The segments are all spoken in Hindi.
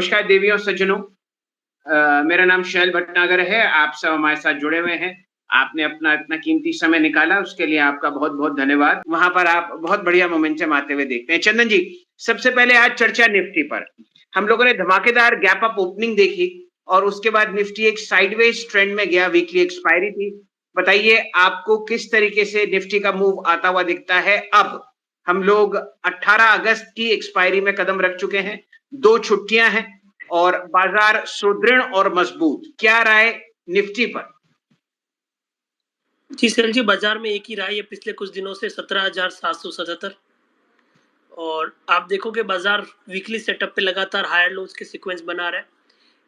नमस्कार देवियों और सज्जनों। मेरा नाम शैल भटनागर है। आप सब हमारे साथ जुड़े हुए हैं। आपने अपना इतना कीमती समय निकाला, उसके लिए आपका बहुत-बहुत धन्यवाद। वहाँ पर आप बहुत बढ़िया मोमेंटम आते हुए देखते हैं। चंदन जी, सबसे पहले आज चर्चा निफ्टी पर। हम लोगों ने धमाकेदार गैप अप ओपनिंग देखी और उसके बाद निफ्टी एक साइडवेज ट्रेंड में गया, वीकली एक्सपायरी थी। बताइए आपको किस तरीके से निफ्टी का मूव आता हुआ दिखता है अब? हम लोग 18 अगस्त की एक्सपायरी में कदम रख चुके हैं, 2 छुट्टियाँ हैं और बाजार सुदृढ़ और मजबूत। क्या राय निफ्टी पर? जी सैल जी, बाजार में एक ही राय है पिछले कुछ दिनों से 17,777 और आप देखोगे बाजार वीकली सेटअप पे लगातार हायर लोज के सीक्वेंस बना रहा है।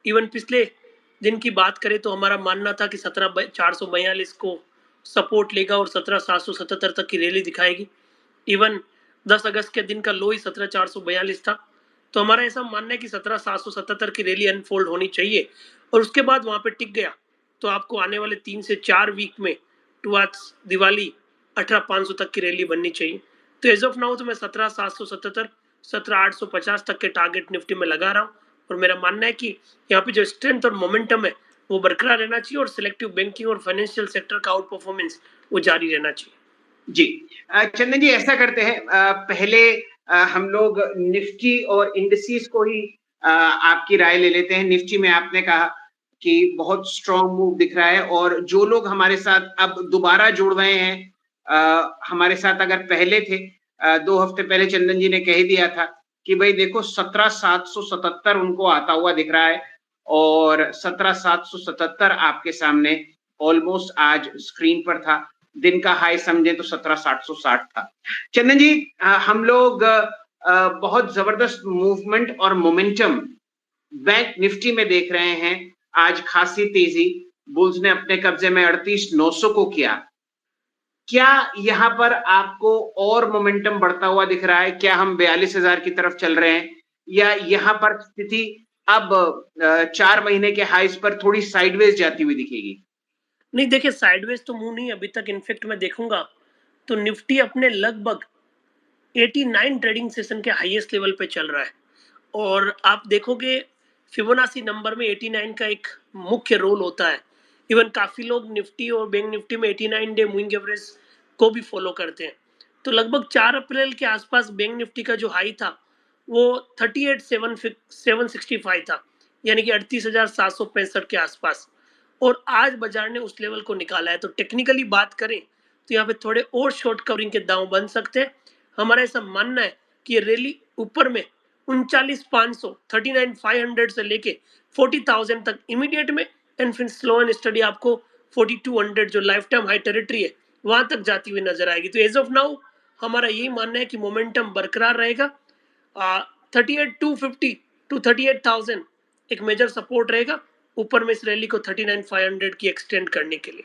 इवन पिछले दिन की बात करें तो हमारा मानना था कि 17,442 को सपोर्ट लेगा और 17,777 तक की रैली दिखाएगी। इवन 10 अगस्त के दिन का लो ही 17,442 था। तो हमारा ऐसा मानना है कि 17,777 की रैली अनफोल्ड होनी चाहिए और उसके बाद वहां पे टिक गया तो आपको आने वाले 3 से 4 वीक में टुवर्ड्स दिवाली 18,500 तक की रैली बननी चाहिए। तो एज ऑफ नाउ तो मैं 17,777 17,850 तक के टारगेट निफ्टी में लगा रहा हूँ और मेरा मानना है कि यहाँ पे जो स्ट्रेंथ और मोमेंटम है वो बरकरार रहना चाहिए और सिलेक्टिव बैंकिंग और फाइनेंशियल सेक्टर का आउट परफॉर्मेंस वो जारी रहना चाहिए। जी। चंदन जी ऐसा करते हैं, पहले हम लोग निफ्टी और इंडिसेस को ही आपकी राय ले लेते हैं। निफ्टी में आपने कहा कि बहुत स्ट्रॉन्ग मूव दिख रहा है और जो लोग हमारे साथ अब दोबारा जुड़ रहे हैं, हमारे साथ अगर पहले थे, 2 हफ्ते पहले चंदन जी ने कह ही दिया था कि भई देखो 17,777 उनको आता हुआ दिख रहा है और 17,777 आपके सामने ऑलमोस्ट आज स्क्रीन पर था। दिन का हाई समझे तो 17,860 था। चंदन जी, हम लोग बहुत जबरदस्त मूवमेंट और मोमेंटम बैंक निफ्टी में देख रहे हैं। आज खासी तेजी, बुल्स ने अपने कब्जे में 38,900 को किया। क्या यहाँ पर आपको और मोमेंटम बढ़ता हुआ दिख रहा है? क्या हम 42,000 की तरफ चल रहे हैं या यहाँ पर स्थिति अब 4 महीने के हाईज पर थोड़ी साइडवेज जाती हुई दिखेगी? नहीं देखिए, साइडवेज तो मूव नहीं अभी तक। इनफेक्ट मैं देखूंगा तो निफ्टी अपने लगभग 89 ट्रेडिंग सेशन के हाईएस्ट लेवल पे चल रहा है और आप देखोगे फिबोनाची नंबर में 89 का एक मुख्य रोल होता है। इवन काफी लोग निफ्टी और बैंक निफ्टी में 89 डे मूविंग एवरेज को भी फॉलो करते हैं। तो लगभग 4 अप्रैल के आसपास बैंक निफ्टी का जो हाई था वो 38,765 था, यानी कि 38,765 के आसपास। और आज बाजार ने उस लेवल को निकाला है। तो टेक्निकली बात करें तो यहाँ पे थोड़े और शॉर्ट कवरिंग के दांव बन सकते हैं। हमारा ऐसा मानना है कि ये रैली ऊपर में 39,500 39,500 से लेके 40,000 तक इमीडिएट में एंड फिर स्लो एंड स्टडी आपको 4200 जो लाइफ टाइम हाई टेरिटरी है वहां तक जाती हुई नजर आएगी। तो एज ऑफ नाउ हमारा यही मानना है कि मोमेंटम बरकरार रहेगा। 38,250 टू 38,000 एक मेजर सपोर्ट रहेगा। ऊपर में इस रैली को 39,500 की एक्सटेंड करने के लिए।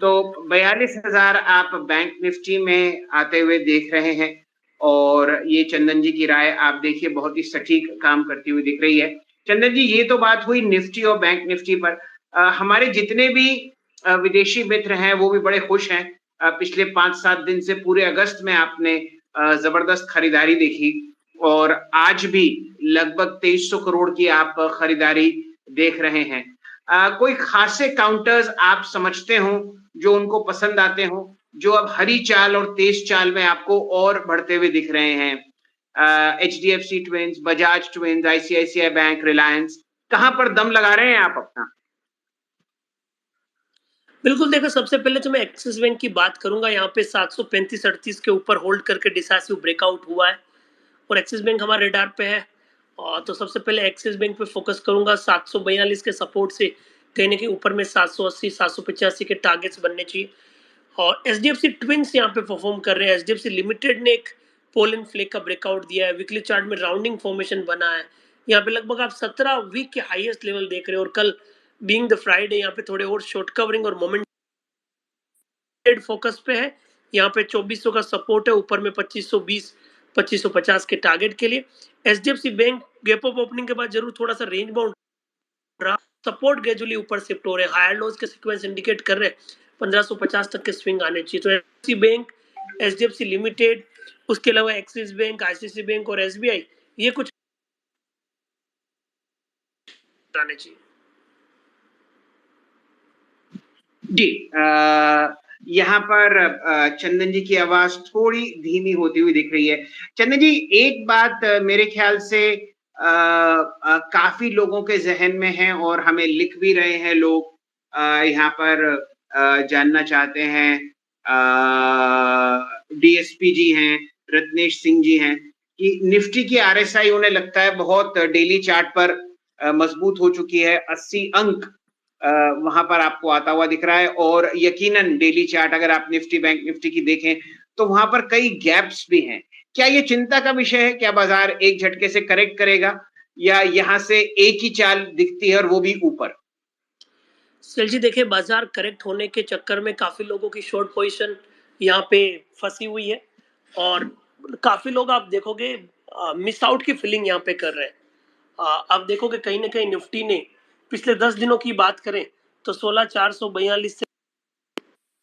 तो 42,000 आप बैंक निफ्टी में आते हुए देख रहे हैं और ये चंदन जी की राय आप देखिए बहुत ही सटीक काम करती हुई दिख रही है। चंदन जी, ये तो बात हुई निफ्टी और बैंक निफ्टी पर। हमारे जितने भी विदेशी मित्र हैं वो भी बड़े खुश हैं। पिछले 5-7 दिन से पूरे अगस्त में आपने जबरदस्त खरीदारी देखी और आज भी लगभग 2300 करोड़ की आप खरीदारी देख रहे हैं। कोई खासे काउंटर्स आप समझते हो जो उनको पसंद आते हो, जो अब हरी चाल और तेज चाल में आपको और बढ़ते हुए दिख रहे हैं? HDFC twins, Bajaj twins, ICICI bank, Reliance, कहां पर दम लगा रहे हैं आप अपना? बिल्कुल देखो, सबसे पहले तो मैं एक्सिस बैंक की बात करूंगा। यहाँ पे 735-38 के ऊपर होल्ड करके डिसाइसिव ब्रेकआउट हुआ है और एक्सिस बैंक हमारे रडार पे है। और तो सबसे पहले एक्सिस बैंक पे फोकस करूंगा। 742 के सपोर्ट से कहीं ना कहीं ऊपर में 780 785 के टारगेट्स बनने चाहिए। और एचडीएफसी ट्विंस यहाँ पे परफॉर्म कर रहे हैं। एचडीएफसी लिमिटेड ने एक पोल एंड फ्लेक का ब्रेकआउट दिया है। वीकली चार्ट में राउंडिंग फॉर्मेशन बना है। यहाँ पे लगभग आप 17 वीक के हाईएस्ट लेवल देख रहे हो और कल बीइंग द फ्राइडे यहाँ पे थोड़े और शॉर्ट कवरिंग और मोमेंट फोकस पे है। यहाँ पे 2400 का सपोर्ट है, ऊपर में 2520 2550 के टारगेट के लिए। HDFC bank gap up opening के बाद जरूर थोड़ा सा रेंज बाउंड रहा। सपोर्ट ग्रेजुअली ऊपर शिफ्ट हो रहे हैं। हायर लोज के सीक्वेंस इंडिकेट कर रहे हैं 1550 तक के स्विंग आने चाहिए। तो एचडीएफसी बैंक, एचडीएफसी लिमिटेड, उसके अलावा एक्सिस बैंक, आईसीआईसीआई बैंक और एसबीआई, ये कुछ आने चाहिए। जी, यहाँ पर चंदन जी की आवाज थोड़ी धीमी होती हुई दिख रही है। चंदन जी, एक बात मेरे ख्याल से काफी लोगों के जहन में है और हमें लिख भी रहे हैं लोग, यहाँ पर जानना चाहते हैं, डीएसपी जी हैं, रत्नेश सिंह जी हैं, कि निफ्टी की आरएसआई उन्हें लगता है बहुत डेली चार्ट पर मजबूत हो चुकी है। 80 अंक वहां पर आपको आता हुआ दिख रहा है, और यकीनन डेली चार्ट अगर आप निफ्टी बैंक निफ्टी की देखें तो वहां पर कई गैप्स भी हैं। क्या ये चिंता का विषय है? क्या बाजार एक झटके से करेक्ट करेगा, या यहां से एक ही चाल दिखती है और वो भी ऊपर? सेल जी देखिए, बाजार करेक्ट होने के चक्कर में काफी लोगों की शॉर्ट पोजीशन यहाँ पे फंसी हुई है, और काफी लोग आप देखोगे मिस आउट की फीलिंग यहाँ पे कर रहे हैं। आप देखोगे कहीं ना कहीं निफ्टी ने पिछले 10 दिनों की बात करें तो 16,442 से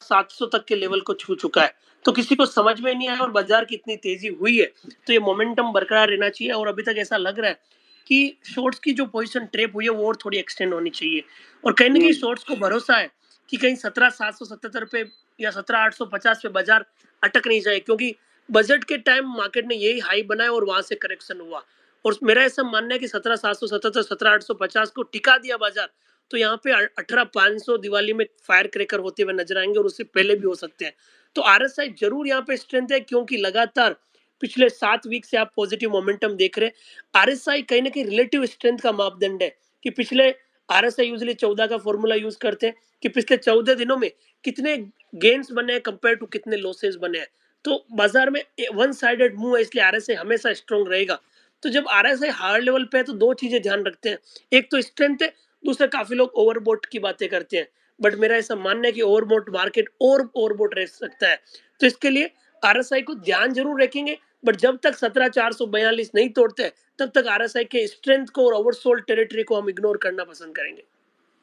700 तक के लेवल को छू चुका है। तो किसी को समझ में नहीं आया और बाजार की इतनी तेजी हुई है, तो ये मोमेंटम बरकरार रहना चाहिए, और अभी तक ऐसा लग रहा है कि शॉर्ट्स की जो पोजीशन ट्रेप हुई है वो और थोड़ी एक्सटेंड होनी चाहिए, और कहीं ना कहीं शॉर्ट्स को भरोसा है कि कहीं 17,777 पे या 17,850 पे बाजार अटक नहीं जाए, क्योंकि बजट के टाइम मार्केट ने यही हाई बनाया और वहां से करेक्शन हुआ, और मेरा ऐसा मानना है कि 17,777 17,850 को टिका दिया बाजार, तो यहाँ पे 18,500 दिवाली में फायर क्रैकर होते हुए नजर आएंगे, और उससे पहले भी हो सकते हैं। तो आरएसआई जरूर यहाँ पे स्ट्रेंथ है, क्योंकि लगातार पिछले 7 वीक से आप पॉजिटिव मोमेंटम देख रहे हैं। आरएसआई कहीं ना कहीं रिलेटिव स्ट्रेंथ का मापदंड है, कि पिछले आरएसआई यूजली 14 का फॉर्मूला यूज करते हैं कि पिछले 14 दिनों में कितने गेन्स बने हैं कंपेयर टू कितने लॉसेस बने हैं। तो बाजार में वन साइडेड मूव है, इसलिए आरएसआई हमेशा स्ट्रॉन्ग रहेगा। तो जब आरएसआई हायर लेवल पे है तो दो चीजें ध्यान रखते हैं, एक तो स्ट्रेंथ है, दूसरा काफी लोग ओवरबोट की बातें करते हैं, बट मेरा ऐसा मानना है कि ओवरबोट मार्केट और ओवरबोट रह सकता है। तो इसके लिए आरएसआई को ध्यान जरूर रखेंगे, बट जब तक 17,442 नहीं तोड़ते तब तक आरएसआई के स्ट्रेंथ को और ओवरसोल्ड टेरिटरी को हम इग्नोर करना पसंद करेंगे।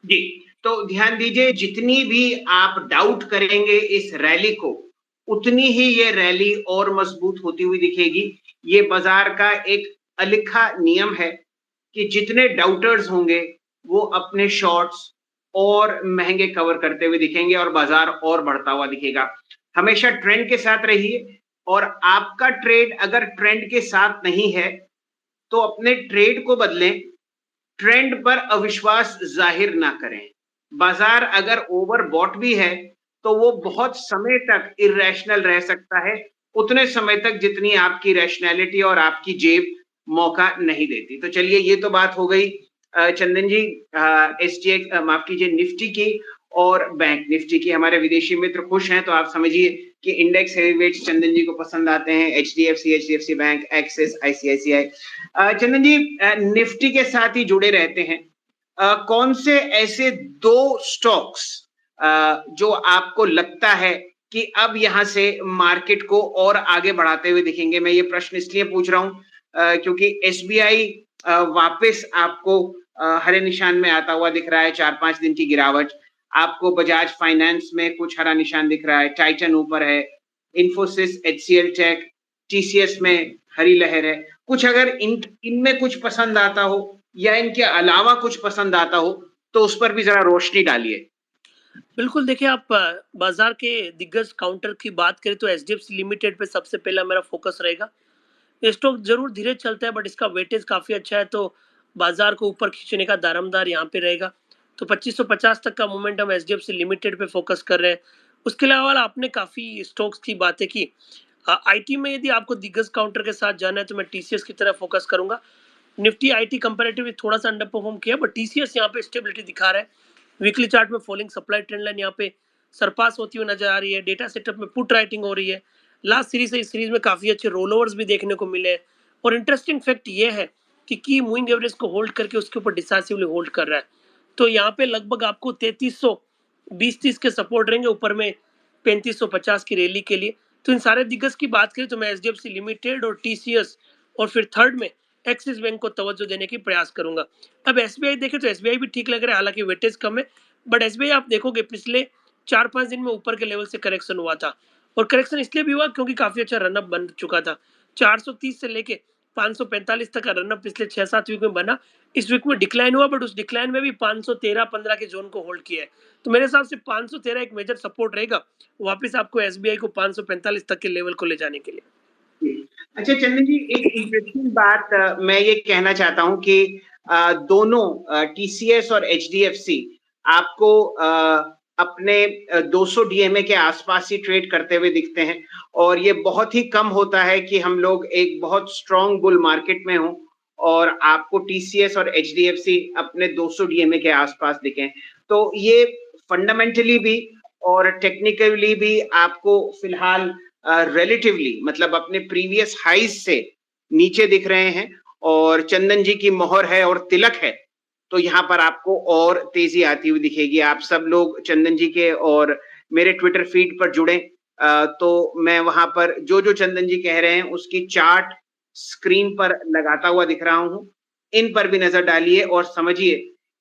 जी, तो ध्यान दीजिए, जितनी भी आप डाउट करेंगे इस रैली को, उतनी ही ये रैली और मजबूत होती हुई दिखेगी। ये बाजार का एक अलिखा नियम है कि जितने डाउटर्स होंगे वो अपने शॉर्ट्स और महंगे कवर करते हुए दिखेंगे और बाजार और बढ़ता हुआ दिखेगा। हमेशा ट्रेंड के साथ रहिए, और आपका ट्रेड अगर ट्रेंड के साथ नहीं है तो अपने ट्रेड को बदलें, ट्रेंड पर अविश्वास जाहिर ना करें। बाजार अगर ओवरबॉट भी है तो वो बहुत समय तक इरेशनल रह सकता है, उतने समय तक जितनी आपकी रैशनैलिटी और आपकी जेब मौका नहीं देती। तो चलिए, ये तो बात हो गई चंदन जी एसजीएक्स, माफ कीजिए, निफ्टी की और बैंक निफ्टी की। हमारे विदेशी मित्र खुश हैं, तो आप समझिए कि इंडेक्स हेवीवेट्स चंदन जी को पसंद आते हैं। HDFC bank, Axis, ICICI. Chandan ji Nifty के साथ ही जुड़े रहते हैं, कौन से ऐसे दो स्टॉक्स जो आपको लगता है कि अब यहां से मार्केट को और आगे बढ़ाते हुए दिखेंगे? मैं ये प्रश्न इसलिए पूछ रहा हूं क्योंकि एसबीआई वापस आपको हरे निशान में आता हुआ दिख रहा है, 4-5 दिन की गिरावट। आपको बजाज फाइनेंस में कुछ हरा निशान दिख रहा है, टाइटन ऊपर है, इन्फोसिस, एचसीएल टेक, टीसीएस में हरी लहर है। कुछ अगर इनमें कुछ पसंद आता हो या इनके अलावा कुछ पसंद आता हो तो उस पर भी जरा रोशनी डालिए। बिल्कुल, देखिए आप बाजार के दिग्गज काउंटर की बात करें तो एचडीएफसी लिमिटेड पे सबसे पहला मेरा फोकस रहेगा। ये स्टॉक जरूर धीरे चलता है, बट इसका वेटेज काफी अच्छा है, तो बाजार को ऊपर खींचने का दारमदार यहाँ पे रहेगा। तो 2550 तक का मोमेंटम एचडीएफसी लिमिटेड पे फोकस कर रहे हैं। उसके अलावा आपने काफी स्टॉक्स की बातें की। आईटी में यदि आपको दिग्गज काउंटर के साथ जाना है तो मैं टीसीएस की तरफ फोकस करूंगा। निफ्टी आईटी कंपैरेटिवली थोड़ा सा अंडर परफॉर्म किया, बट टीसीएस यहाँ पे स्टेबिलिटी दिखा रहा है। वीकली चार्ट में फॉलिंग सप्लाई ट्रेंड लाइन यहाँ पे सरपास होती हुई नजर आ रही है। डेटा सेटअप में पुट राइटिंग हो रही है। लास्ट सीरीज से इस सीरीज में काफी अच्छे रोल ओवर्स भी देखने को मिले हैं, और इंटरेस्टिंग फैक्ट ये है कि की मूविंग एवरेज को होल्ड करके उसके ऊपर डिसाइसिवली होल्ड कर रहा है। तो यहाँ पे लगभग आपको 3320-30 के सपोर्ट रहेंगे, ऊपर में 3550 की रैली के लिए। तो इन सारे दिग्गज की बात करें तो मैं एचडीएफसी लिमिटेड और टीसीएस और फिर थर्ड में एक्सिस बैंक को तवज्जो देने की प्रयास करूंगा। अब एसबीआई देखें तो एसबीआई भी ठीक लग रहा है, हालांकि वेटेज कम है, बट एसबीआई आप देखोगे पिछले 4-5 दिन में ऊपर के लेवल से करेक्शन हुआ था, और करेक्शन इसलिए भी हुआ क्योंकि काफी अच्छा रनअप बन चुका था। 430 से लेके 545 तक का रन अप पिछले 6-7 वीक में बना। इस वीक में डिक्लाइन हुआ, बट उस डिक्लाइन में भी 513-15 के जोन को होल्ड किया है। तो मेरे हिसाब से 513 एक मेजर सपोर्ट रहेगा वापस आपको एसबीआई को 545 तक के लेवल को ले जाने के लिए। अच्छा चंदन जी, एक इंटरेस्टिंग बात मैं ये कहना चाहता हूं कि दोनों टीसीएस और एचडीएफसी आपको अपने 200 डीएमए के आसपास ही ट्रेड करते हुए दिखते हैं, और ये बहुत ही कम होता है कि हम लोग एक बहुत स्ट्रॉन्ग बुल मार्केट में हों और आपको टीसीएस और एचडीएफसी अपने 200 डीएमए के आसपास दिखें। तो ये फंडामेंटली भी और टेक्निकली भी आपको फिलहाल रिलेटिवली मतलब अपने प्रीवियस हाइज से नीचे दिख रहे हैं, और चंदन जी की मोहर है और तिलक है, तो यहाँ पर आपको और तेजी आती हुई दिखेगी। आप सब लोग चंदन जी के और मेरे ट्विटर फीड पर जुड़े, तो मैं वहां पर जो जो चंदन जी कह रहे हैं उसकी चार्ट स्क्रीन पर लगाता हुआ दिख रहा हूं। इन पर भी नजर डालिए और समझिए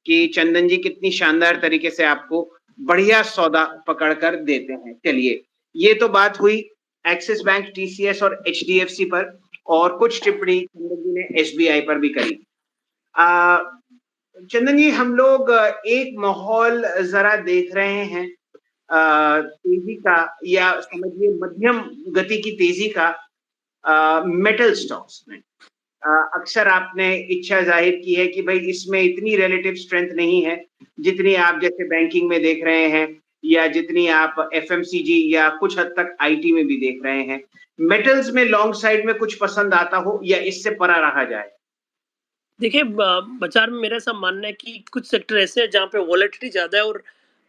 कि चंदन जी कितनी शानदार तरीके से आपको बढ़िया सौदा पकड़ कर देते हैं। चलिए, ये तो बात हुई एक्सिस बैंक, टीसीएस और एचडीएफसी पर, और कुछ टिप्पणी चंदन जी ने एसबीआई पर भी करी। चंदन जी, हम लोग एक माहौल जरा देख रहे हैं तेजी का, या समझिए मध्यम गति की तेजी का मेटल स्टॉक्स में। अक्सर आपने इच्छा जाहिर की है कि भाई इसमें इतनी रिलेटिव स्ट्रेंथ नहीं है जितनी आप जैसे बैंकिंग में देख रहे हैं, या जितनी आप एफएमसीजी या कुछ हद तक आईटी में भी देख रहे हैं। मेटल्स में लॉन्ग साइड में कुछ पसंद आता हो या इससे परा रहा जाए? देखिए, बाजार में मेरा ऐसा मानना है कि कुछ सेक्टर ऐसे हैं जहाँ पे वॉलेटिलिटी ज़्यादा है और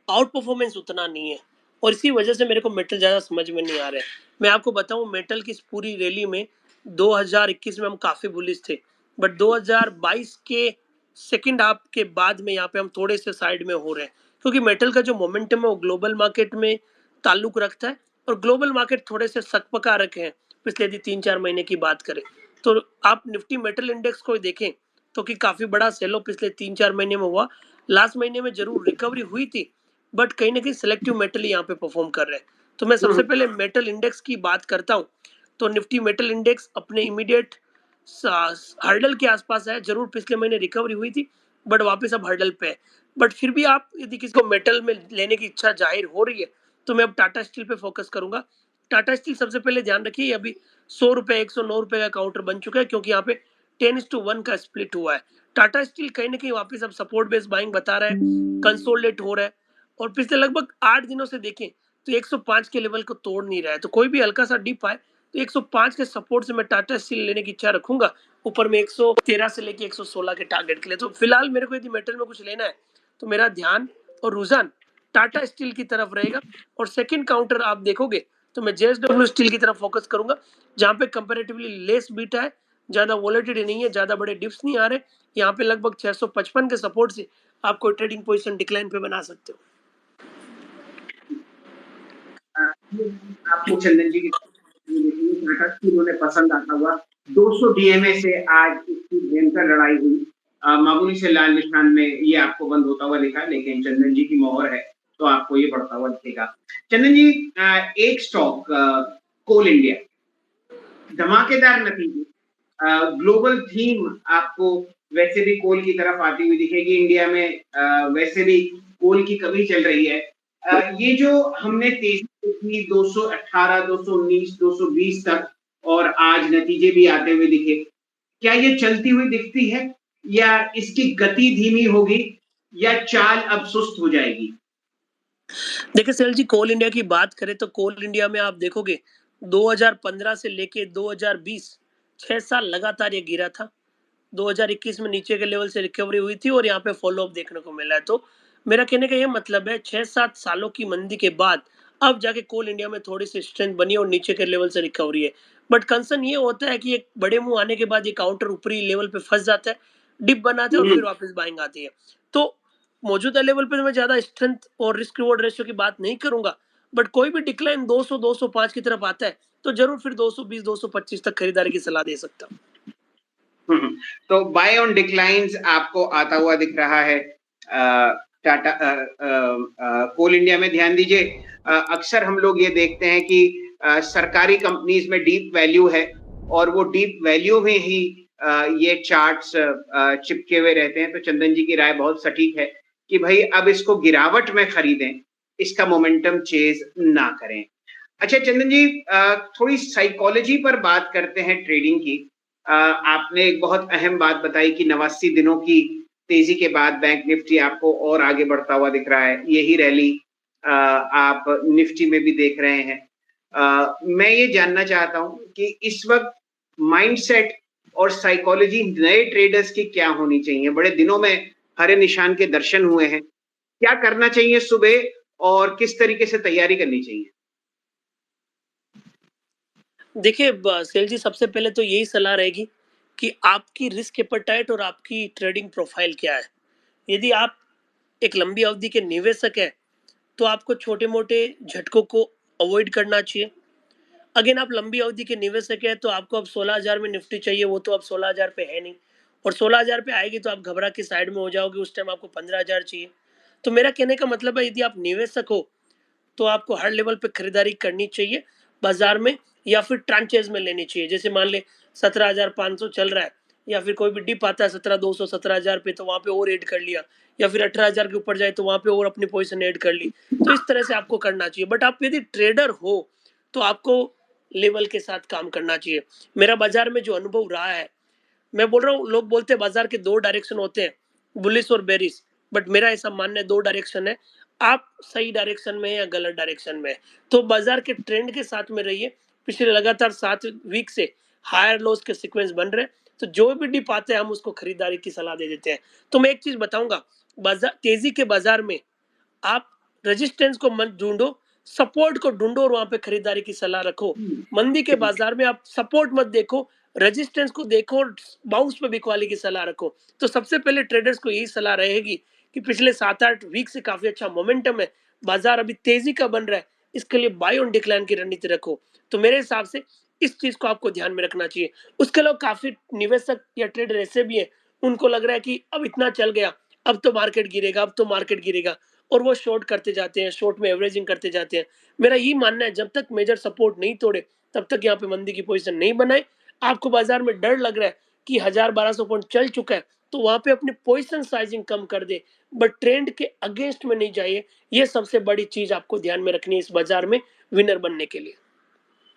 आउट परफॉर्मेंस उतना नहीं है, और इसी वजह से मेरे को मेटल ज़्यादा समझ में नहीं आ रहा है। मैं आपको बताऊं, मेटल की इस पूरी रैली में 2021 में हम काफ़ी बुलिश थे, बट 2022 के सेकंड हाफ के बाद में यहाँ पे हम थोड़े से साइड में हो रहे हैं, क्योंकि मेटल का जो मोमेंटम है वो ग्लोबल मार्केट में ताल्लुक रखता है, और ग्लोबल मार्केट थोड़े से सकपका रखे हैं पिछले यदि 3-4 महीने की बात करें। तो आप निफ्टी मेटल इंडेक्स को देखें तो कि काफ़ी बड़ा सेलो पिछले 3-4 महीने में हुआ। लास्ट महीने में जरूर रिकवरी हुई थी, बट कहीं ना कहीं सिलेक्टिव मेटल यहाँ पे परफॉर्म कर रहे हैं। तो मैं सबसे पहले मेटल इंडेक्स की बात करता हूँ, तो निफ्टी मेटल इंडेक्स अपने इमीडिएट हर्डल के आसपास है। जरूर पिछले महीने रिकवरी हुई थी, बट वापस अब हर्डल पे है। बट फिर भी आप यदि किसी को मेटल में लेने की इच्छा जाहिर हो रही है, तो मैं अब टाटा स्टील पे फोकस करूंगा। टाटा स्टील सबसे पहले ध्यान रखिए, अभी 100 रुपए 109 रुपए का काउंटर बन चुका है, क्योंकि यहाँ पे 10:1 का स्प्लिट हुआ है। टाटा स्टील कहीं ना कहीं वापस अब सपोर्ट बेस्ड बाइंग बता रहा है, कंसोलिडेट हो रहा है, और पिछले लगभग 8 दिनों से देखें तो 105 के लेवल को तोड़ नहीं रहा है। तो कोई भी हल्का सा डिप आए तो 105 के सपोर्ट से मैं टाटा स्टील लेने की इच्छा रखूंगा, ऊपर में 113 से लेके 116 के टारगेट के लिए। तो फिलहाल मेरे को यदि मेटल में कुछ लेना है तो मेरा ध्यान और रुझान टाटा स्टील की तरफ रहेगा। और सेकंड काउंटर आप देखोगे तो मैं जेएसडब्ल्यू स्टील की तरफ फोकस करूंगा, जहां पे कंपैरेटिवली लेस बीटा है, ज्यादा वॉलेटिलिटी नहीं है, ज्यादा बड़े डिप्स नहीं आ रहे। यहाँ पे लगभग 655 के सपोर्ट से आपको ट्रेडिंग पोजीशन डिक्लाइन पे बना सकते हो। आपको चंदन जी की टाटा स्टील उन्हें पसंद आता हुआ 200 डीएमए से आज इसकी भयंकर लड़ाई हुई। मामूली से लाल निशान में ये आपको बंद होता हुआ दिखा, लेकिन चंदन जी की मोहर है तो आपको ये बढ़ता हुआ दिखेगा। चंदन जी, एक स्टॉक कोल इंडिया, धमाकेदार नतीजे, ग्लोबल थीम आपको वैसे भी कोल की तरफ आती हुई दिखेगी। इंडिया में वैसे भी कोल की कमी चल रही है। ये जो हमने तेजी देखी 218, 219, 220 तक, और आज नतीजे भी आते हुए दिखे, क्या ये चलती हुई दिखती है या इसकी गति धीमी होगी या चाल अब सुस्त हो जाएगी? देखिए सेल जी, कोल इंडिया की बात करें तो कोल इंडिया में आप देखोगे 2015 से लेके 2020 6 साल लगातार ये गिरा था। 2021 में नीचे के लेवल से रिकवरी हुई थी और यहाँ पे फॉलो अप देखने को मिला है। तो मेरा कहने का ये मतलब है 6-7 सालों की मंदी के बाद अब जाके कोल इंडिया में थोड़ी सी स्ट्रेंथ बनी और नीचे के लेवल से रिकवरी है। बट कंसर्न ये होता है कि एक बड़े मुंह आने के बाद ये काउंटर ऊपरी लेवल पे फंस जाता है, डिप बनाते हैं और फिर वापस बाइंग आती है। तो मौजूदा लेवल पे मैं ज्यादा स्ट्रेंथ और रिस्क रिवॉर्ड रेशियो की बात नहीं करूंगा, बट कोई भी डिक्लाइन 200 205 की तरफ आता है तो जरूर फिर 220 225 तक खरीदारी की सलाह दे सकता हूँ। तो बाय ऑन डिक्लाइंस आपको आता हुआ दिख रहा है टाटा कोल इंडिया में। ध्यान दीजिए, अक्सर हम लोग ये देखते हैं कि सरकारी कंपनीज में डीप वैल्यू है और वो डीप वैल्यू में ही ये चार्ट्स चिपके हुए रहते हैं। तो चंदन जी की राय बहुत सटीक है कि भाई अब इसको गिरावट में खरीदें, इसका मोमेंटम चेज ना करें। अच्छा चंदन जी, थोड़ी साइकोलॉजी पर बात करते हैं ट्रेडिंग की। आपने एक बहुत अहम बात बताई कि 89 दिनों की तेजी के बाद बैंक निफ्टी आपको और आगे बढ़ता हुआ दिख रहा है। यही रैली आप निफ्टी में भी देख रहे हैं। मैं ये जानना चाहता हूं कि इस वक्त माइंडसेट और साइकोलॉजी नए ट्रेडर्स की क्या होनी चाहिए? बड़े दिनों में हरे निशान के दर्शन हुए हैं, क्या करना चाहिए सुबह और किस तरीके से तैयारी करनी चाहिए? देखिए सेल जी, सबसे पहले तो यही सलाह रहेगी कि आपकी रिस्क एपेटाइट और आपकी ट्रेडिंग प्रोफाइल क्या है। यदि आप एक लंबी अवधि के निवेशक हैं, तो आपको छोटे-मोटे झटकों को अवॉइड करना चाहिए। अगेन आप लंबी अवधि के निवेशक हैं, तो आपको अब 16,000 में निफ्टी चाहिए, वो तो अब 16,000 पे है नहीं, और 16,000 पे आएगी तो आप घबरा के साइड में हो जाओगे, उस टाइम आपको 15,000 चाहिए। तो मेरा कहने का मतलब है, यदि आप निवेशक हो, तो आपको हर लेवल पे खरीदारी करनी चाहिए बाजार में, या फिर ट्रांचेज में लेनी चाहिए। जैसे मान ले 17,500 चल रहा है, या फिर कोई भी डिप आता है 17,200 17,000 पे, तो वहां पे और ऐड कर लिया, या फिर 18,000 के ऊपर जाए तो वहां पे और अपनी पोजीशन ऐड कर ली। तो इस तरह से आपको करना चाहिए। बट आप यदि ट्रेडर हो, तो आपको लेवल के साथ काम करना चाहिए। मेरा बाजार में जो अनुभव रहा है, मैं बोल रहा हूँ, लोग बोलते हैं बाजार के दो डायरेक्शन होते हैं, बुलिश और बेरिश, बट मेरा ऐसा मानना है दो डायरेक्शन है। आप सही डायरेक्शन में है या गलत डायरेक्शन में है, तो बाजार के ट्रेंड के साथ में रहिए। पिछले लगातार 7 वीक से हायर लोस के सीक्वेंस बन रहे हैं, तो जो भी डिप आते हैं हम उसको खरीदारी की सलाह दे देते हैं। तो मैं एक चीज बताऊंगा, बाजार तेजी के बाजार में आप रेजिस्टेंस को मत ढूंढो, सपोर्ट को ढूंढो और वहां पे खरीदारी की सलाह रखो। मंदी के बाजार में आप सपोर्ट मत देखो, रेजिस्टेंस को देखो और बाउंस पे बिकवाली की सलाह रखो। तो सबसे पहले ट्रेडर्स को यही सलाह रहेगी कि पिछले 7-8 वीक से काफी अच्छा मोमेंटम है, बाजार अभी तेजी का बन रहा है, इसके लिए बाय ऑन डिक्लाइन की रणनीति रखो। तो मेरे हिसाब से इस चीज को आपको ध्यान में रखना चाहिए। उसके अलावा काफी निवेशक या ट्रेडर ऐसे भी है, उनको लग रहा है कि अब इतना चल गया, अब तो मार्केट गिरेगा, अब तो मार्केट गिरेगा, और वो शॉर्ट करते जाते हैं, शॉर्ट में एवरेजिंग करते जाते हैं। मेरा यही मानना है, जब तक मेजर सपोर्ट नहीं तोड़े, तब तक यहाँ पे मंदी की पोजीशन नहीं बनाए। आपको बाजार में डर लग रहा है कि 1000-1200 पॉइंट चल चुका है, तो वहां पे अपनी पोजीशन साइजिंग कम कर दे, बट ट्रेंड के अगेंस्ट में नहीं जाइए। ये सबसे बड़ी चीज आपको ध्यान में रखनी है इस बाजार में विनर बनने के लिए।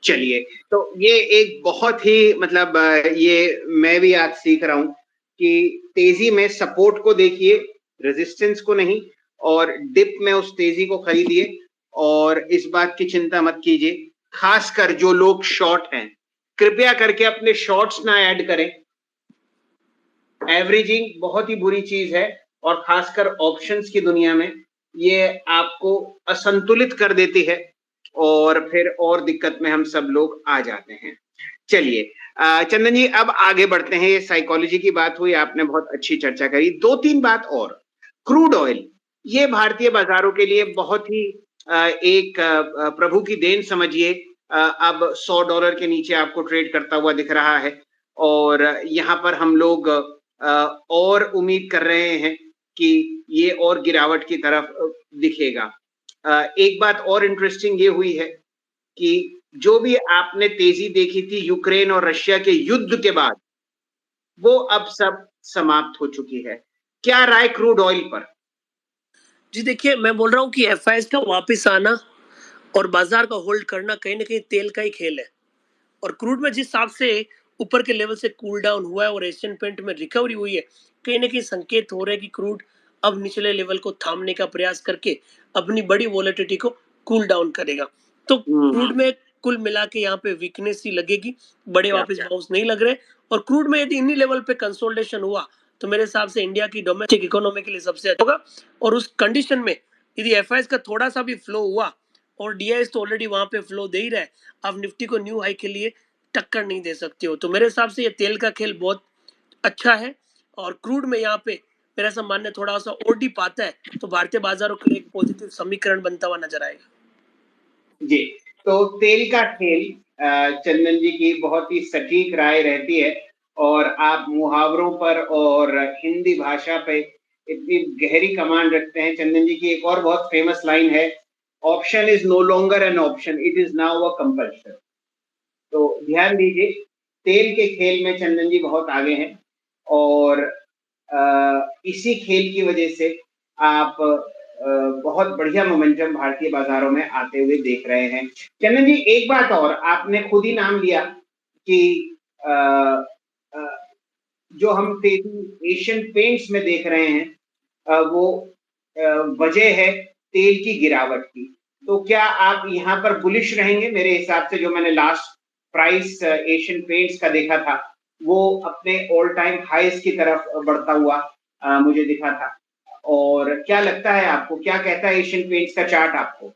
चलिए, तो ये एक बहुत ही मतलब ये मैं भी आज सीख रहा हूं कि तेजी में सपोर्ट को देखिए, रेजिस्टेंस को नहीं, और डिप में उस तेजी को खरीदिए, और इस बात की चिंता मत कीजिए, खासकर जो लोग शॉर्ट हैं, कृपया करके अपने शॉर्ट्स ना ऐड करें। एवरेजिंग बहुत ही बुरी चीज है, और खासकर ऑप्शंस की दुनिया में ये आपको असंतुलित कर देती है, और फिर और दिक्कत में हम सब लोग आ जाते हैं। चलिए चंदन जी, अब आगे बढ़ते हैं। ये साइकोलॉजी की बात हुई, आपने बहुत अच्छी चर्चा करी। 2-3 बात और। क्रूड ऑयल, ये भारतीय बाजारों के लिए बहुत ही एक प्रभु की देन समझिए। अब $100 के नीचे आपको ट्रेड करता हुआ दिख रहा है, और यहाँ पर हम लोग और उम्मीद कर रहे हैं कि ये और गिरावट की तरफ दिखेगा। एक बात और इंटरेस्टिंग ये हुई है कि जो भी आपने तेजी देखी थी यूक्रेन और रशिया के युद्ध के बाद, वो अब सब समाप्त हो चुकी है। क्या राय क्रूड ऑयल पर? जी देखिए, मैं बोल रहा हूँ कि एफआईएस का वापस आना और बाजार का होल्ड करना कहीं ना कहीं तेल का ही खेल है। और क्रूड में जिस हिसाब से ऊपर के लेवल से कूल डाउन हुआ है और एशियन पेंट में रिकवरी हुई है, कहीं ना कहीं संकेत हो रहा है कि क्रूड अब निचले लेवल को थामने का प्रयास करके अपनी बड़ी वॉलेटिलिटी को कूल डाउन करेगा। तो क्रूड में कुल मिला के यहाँ पे वीकनेस ही लगेगी, बड़े वापस बाउंस नहीं लग रहे। और क्रूड में यदि इन्हीं लेवल पे कंसोलिडेशन हुआ, तो मेरे हिसाब से इंडिया की डोमेस्टिक इकोनॉमी के लिए सबसे अच्छा होगा। और उस कंडीशन में यदि एफआईएस का थोड़ा सा भी फ्लो हुआ, और डीआईएस तो ऑलरेडी वहां पे फ्लो दे ही रहा है, आप निफ्टी को न्यू हाई के लिए टक्कर नहीं दे सकते हो। तो मेरे हिसाब से ये तेल का खेल बहुत अच्छा है। और क्रूड में यहाँ पे मेरा ऐसा मानना है, थोड़ा सा और डीप आता है तो भारतीय बाजारों के लिए एक पॉजिटिव समीकरण बनता हुआ नजर आएगा। जी, तो तेल का खेल, चंदन जी की बहुत ही सटीक राय रहती है, और आप मुहावरों पर और हिंदी भाषा पे इतनी गहरी कमांड रखते हैं। चंदन जी की एक और बहुत फेमस लाइन है, option is no longer an option, it is now a compulsion. तो ध्यान दीजिए तेल के खेल में चंदन जी बहुत आगे हैं और इसी खेल की वजह से आप बहुत बढ़िया मोमेंटम भारतीय बाजारों में आते हुए देख रहे हैं। चंदन जी, एक बात और, आपने खुद ही नाम लिया कि अ, अ, जो हम तेजी एशियन पेंट्स में देख रहे हैं, वो वजह है तेल की गिरावट की। तो क्या आप यहाँ पर बुलिश रहेंगे? मेरे हिसाब से जो मैंने लास्ट प्राइस एशियन पेंट्स का देखा था, वो अपने ऑल टाइम हाईज की तरफ बढ़ता हुआ मुझे दिखा था। और क्या लगता है आपको, क्या कहता है एशियन पेंट्स का चार्ट आपको?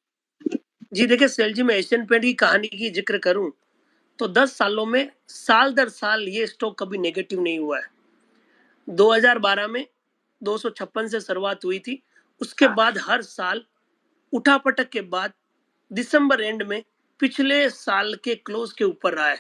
जी देखिए सेल जी, मैं एशियन पेंट की कहानी की जिक्र करूं तो 10 सालों में साल दर साल ये स्टॉक कभी नेगेटिव नहीं हुआ है। 2012 में 256 से शुरुआत हुई थी, उसके हाँ। बाद हर साल उठापटक के बाद दिसंबर एंड में पिछले साल के क्लोज के ऊपर रहा है।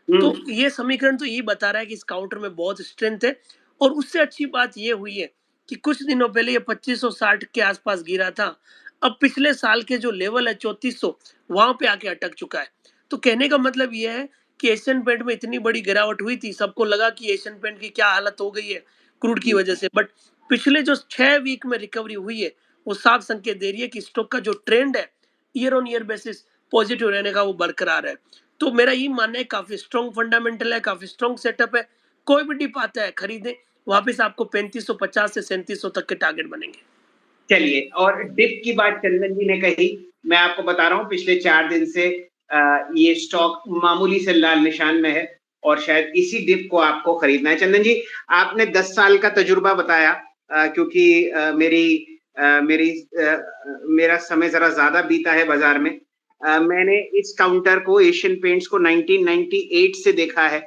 तो ये समीकरण तो यही बता रहा है कि इस काउंटर में बहुत स्ट्रेंथ है। और उससे अच्छी बात ये हुई है कि कुछ दिनों पहले ये 2560 के आसपास गिरा था, अब पिछले साल के जो लेवल है 3400 वहां पे आके अटक चुका है। तो कहने का मतलब ये है कि एशियन पेंट में इतनी बड़ी गिरावट हुई थी, सबको लगा कि एशियन पेंट की क्या हालत हो गई है क्रूड की वजह से, बट पिछले जो 6 वीक में रिकवरी हुई है वो साफ संकेत दे रही है कि स्टॉक का जो ट्रेंड है year on year basis positive रहने का वो बरकरार है। तो मेरा ये मानना है काफी स्ट्रॉन्ग फंडामेंटल है, काफी स्ट्रॉन्ग सेटअप है, कोई भी डिप आता है खरीदें, वापस आपको 3550 से 3700 तक के टारगेट बनेंगे। चलिए, और डिप की बात चंदन जी ने कही, मैं आपको बता रहा हूँ पिछले 4 दिन से ये स्टॉक मामूली से लाल निशान में है और शायद इसी डिप को आपको खरीदना है। चंदन जी, आपने 10 साल का तजुर्बा बताया, क्योंकि मेरा समय जरा ज्यादा बीता है बाजार में। मैंने इस काउंटर को, एशियन पेंट्स को 1998 से देखा है।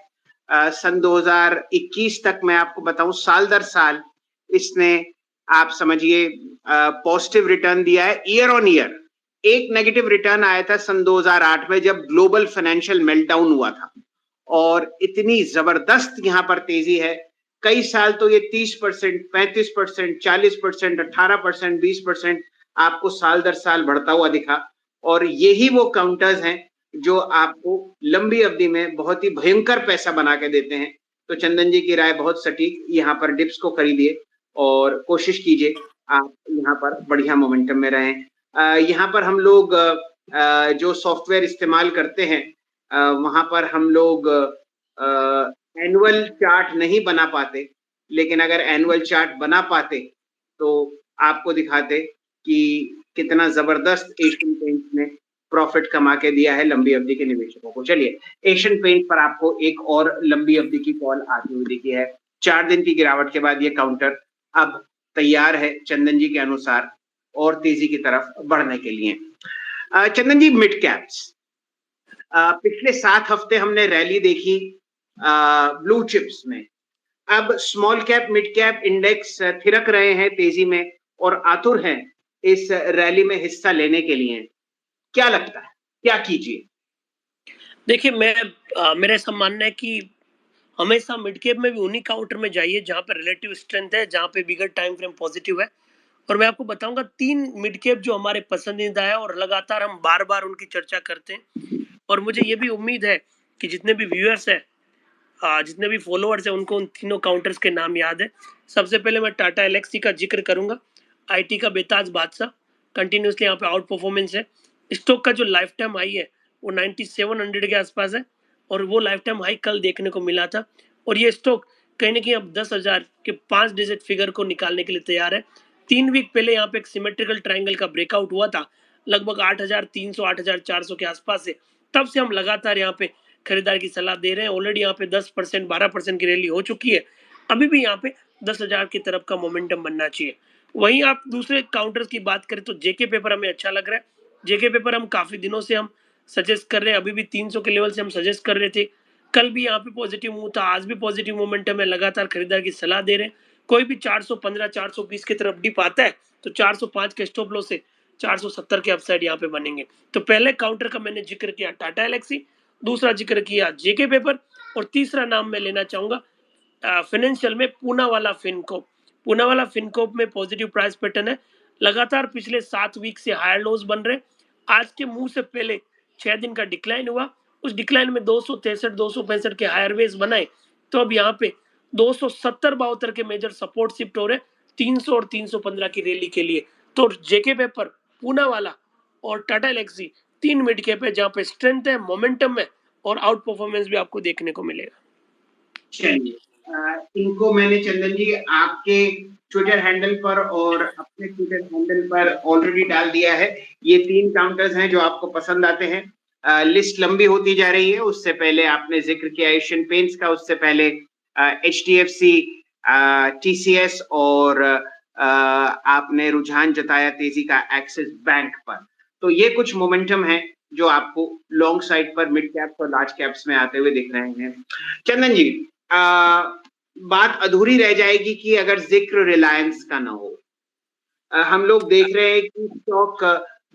सन 2021 तक मैं आपको बताऊं, साल दर साल इसने, आप समझिए, पॉजिटिव रिटर्न दिया है ईयर ऑन ईयर। एक नेगेटिव रिटर्न आया था सन 2008 में जब ग्लोबल फाइनेंशियल मेल्टडाउन हुआ था, और इतनी जबरदस्त यहां पर तेजी है। कई साल तो ये 30%, 35%, 40%, 18%, 20% आपको साल दर साल बढ़ता हुआ दिखा। और यही वो काउंटर्स हैं जो आपको लंबी अवधि में बहुत ही भयंकर पैसा बना के देते हैं। तो चंदन जी की राय बहुत सटीक, यहाँ पर डिप्स को खरीदिए और कोशिश कीजिए आप यहाँ पर बढ़िया मोमेंटम में रहें। यहाँ पर हम लोग जो सॉफ्टवेयर इस्तेमाल करते हैं, वहां पर हम लोग एनुअल चार्ट नहीं बना पाते, लेकिन अगर एनुअल चार्ट बना पाते तो आपको दिखाते कि कितना जबरदस्त एशियन पेंट्स ने प्रॉफिट कमा के दिया है लंबी अवधि के निवेशकों को। चलिए, एशियन पेंट पर आपको एक और लंबी अवधि की कॉल आती हुई दिखी है। 4 दिन की गिरावट के बाद ये काउंटर अब तैयार है चंदन जी के अनुसार और तेजी की तरफ बढ़ने के लिए। चंदन जी, मिड कैप्स, पिछले 7 हफ्ते हमने रैली देखी ब्लू चिप्स में। अब small cap mid cap index थिरक रहे हैं तेजी में और आतुर हैं इस रैली में हिस्सा लेने के लिए। क्या लगता है, क्या कीजिए? देखिए मेरा ऐसा मानना है कि हमेशा मिड कैप में भी उन्हीं काउंटर में जाइए जहां पे रिलेटिव स्ट्रेंथ है, जहां पे बिगर टाइम फ्रेम पॉजिटिव है। और मैं आपको बताऊंगा 3 मिड कैप जो हमारे पसंदीदा है और लगातार हम बार बार उनकी चर्चा करते हैं। और मुझे ये भी उम्मीद है कि जितने भी व्यूअर्स है, जितने भी फॉलोअर्स है, उनको उन तीनों काउंटर्स के नाम याद है। सबसे पहले मैं टाटा एलेक्सी का जिक्र करूंगा, आईटी का बेताज बादशाह, कंटिन्यूसली यहाँ पे आउट परफॉर्मेंस है। स्टॉक का जो लाइफ टाइम हाई है वो 9700 के आसपास है और वो लाइफ टाइम हाई कल देखने को मिला था। और ये स्टॉक कहीं ना कहीं अब 10,000 के 5 डिजिट फिगर को निकालने के लिए तैयार है। 3 वीक पहले यहाँ पे एक सिमेट्रिकल ट्राइंगल का ब्रेकआउट हुआ था लगभग 8,300 8,400 के आसपास से, तब से हम लगातार यहाँ पे खरीदार की सलाह दे रहे हैं। ऑलरेडी यहाँ पे 10% 12% की रैली हो चुकी है, अभी भी यहाँ पे 10,000 की तरफ का मोमेंटम बनना चाहिए। वहीं आप दूसरे काउंटर्स की बात करें तो जेके पेपर हमें अच्छा लग रहा है। जेके पेपर हम काफी दिनों से हम सजेस्ट कर रहे हैं, अभी भी 300 के लेवल से हम सजेस्ट कर रहे थे। कल भी यहाँ पे पॉजिटिव मूव था, आज भी पॉजिटिव मोमेंटम है, लगातार खरीदार की सलाह दे रहे हैं। कोई भी 415 420 की तरफ डिप आता है तो 405 के स्टॉप लॉस से 470 के अपसाइड यहाँ पे बनेंगे। तो पहले काउंटर का मैंने जिक्र किया टाटा एलेक्सी, दूसरा जिक्र किया जेके पेपर, और तीसरा नाम मैं लेना चाहूंगा फाइनेंशियल में पूना वाला फिनकोप। पूना वाला फिनकोप में पॉजिटिव प्राइस पैटर्न है, लगातार पिछले 7 वीक से हायर लोज बन रहे। आज के मुंह से पहले 6 दिन का डिक्लाइन हुआ उस डिक्लाइन में 263 265 के हायर वेज बनाए, तो अब यहाँ पे 270-72 के मेजर सपोर्ट शिफ्ट हो रहे 300 और 315 की रैली के लिए। तो जेके पेपर, पूना वाला और टाटा एलेक्सी 3 मिड कैप है जहाँ पे स्ट्रेंथ है, मोमेंटम है और आउट परफॉर्मेंस भी आपको देखने को मिलेगा। चलिए, इनको मैंने चंदन जी आपके ट्विटर हैंडल पर और अपने ट्विटर हैंडल पर ऑलरेडी डाल दिया है। ये 3 काउंटर्स हैं जो आपको पसंद आते हैं। लिस्ट लंबी होती जा रही है। उससे पहले आपने जिक्र किया एशियन पेंट्स का, उससे पहले एचडीएफसी, टीसीएस और आपने रुझान जताया तेजी का एक्सिस बैंक पर। तो ये कुछ मोमेंटम है जो आपको लॉन्ग साइड पर मिड कैप्स और लार्ज कैप्स में आते हुए दिख रहे हैं। चंदन जी, बात अधूरी रह जाएगी कि अगर जिक्र रिलायंस का ना हो। हम लोग देख रहे हैं कि स्टॉक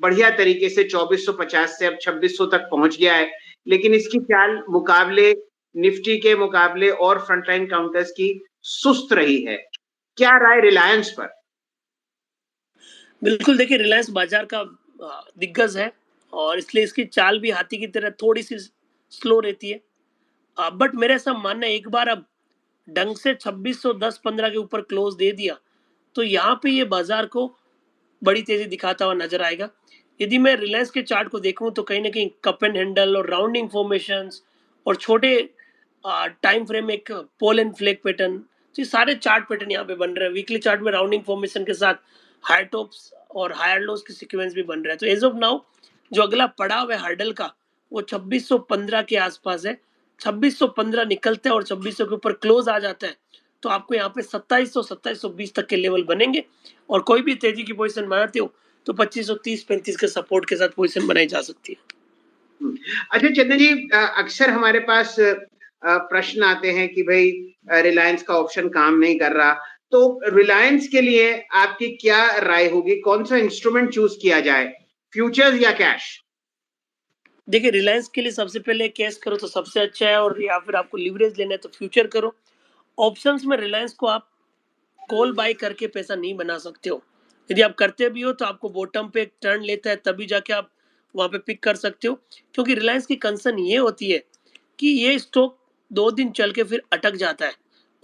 बढ़िया तरीके से 2450 से अब 2600 तक पहुंच गया है, लेकिन इसकी चाल मुकाबले निफ्टी के मुकाबले और फ्रंटलाइन काउंटर्स की सुस्त रही है। क्या राय रिलायंस पर? बिल्कुल, देखिए रिलायंस बाजार का दिग्गज है और इसलिए इसकी चाल भी हाथी की तरह थोड़ी सी स्लो रहती है। बट मेरा ऐसा मानना है, एक बार अब ढंग से 2610-15 के ऊपर क्लोज दे दिया तो यहाँ पे ये बाजार को बड़ी तेजी दिखाता हुआ नजर आएगा। यदि मैं रिलायंस के चार्ट को देखूं तो कहीं ना कहीं कप एंड हैंडल और राउंडिंग फॉर्मेशंस और छोटे टाइम फ्रेम में एक पोल एंड फ्लैग पैटर्न, तो ये सारे चार्ट पैटर्न यहाँ पे बन रहे हैं। वीकली चार्ट में राउंडिंग फॉर्मेशन के साथ हाई टॉप्स और हायर लोस की सीक्वेंस भी बन रहा है। तो एज ऑफ नाउ जो अगला पड़ाव है हार्डल का वो 2615 के आसपास है। 2615 निकलता है और 2600 के ऊपर क्लोज आ जाता है तो आपको यहाँ पे 2700-2720 तक के लेवल बनेंगे और कोई भी तेजी की पोजीशन बनाते हो तो 2530-35 के सपोर्ट के साथ पोजीशन बनाई जा सकती है। अच्छा चंदन जी, अक्सर हमारे पास प्रश्न आते हैं कि भाई रिलायंस का ऑप्शन काम नहीं कर रहा, तो रिलायंस के लिए आपकी क्या राय होगी? कौन सा इंस्ट्रूमेंट चूज किया जाए, फ्यूचर्स या कैश? देखिए रिलायंस के लिए सबसे पहले कैश करो तो सबसे अच्छा है, और या फिर आपको लीवरेज लेना है तो फ्यूचर करो। ऑप्शंस में रिलायंस को आप कॉल बाय करके पैसा नहीं बना सकते हो। यदि आप करते भी हो तो आपको बॉटम पे एक टर्न लेता है तभी जाके आप वहां पे पिक कर सकते हो, क्योंकि रिलायंस की कंसर्न ये होती है कि ये स्टॉक 2 दिन चल के फिर अटक जाता है,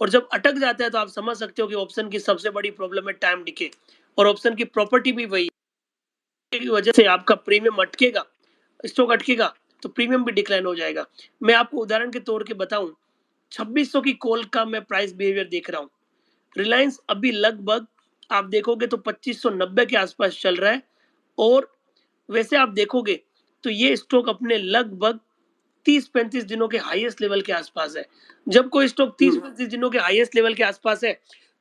और जब अटक जाता है तो आप समझ सकते हो कि ऑप्शन की सबसे बड़ी प्रॉब्लम है टाइम डिके, और ऑप्शन की प्रॉपर्टी भी वही है की वजह से आपका प्रीमियम अटकेगा, स्टॉक अटकेगा तो प्रीमियम भी डिक्लाइन हो जाएगा। मैं आपको उदाहरण के तौर पे बताऊं, 2600 की कॉल का मैं प्राइस बिहेवियर देख रहा हूँ। रिलायंस अभी लगभग आप देखोगे तो 2590 के आसपास चल रहा है, और वैसे आप देखोगे तो ये स्टॉक अपने लगभग 30-35 दिनों के हाईएस्ट लेवल के आसपास है। जब कोई स्टॉक 30-35 दिनों के हाईएस्ट लेवल के आसपास है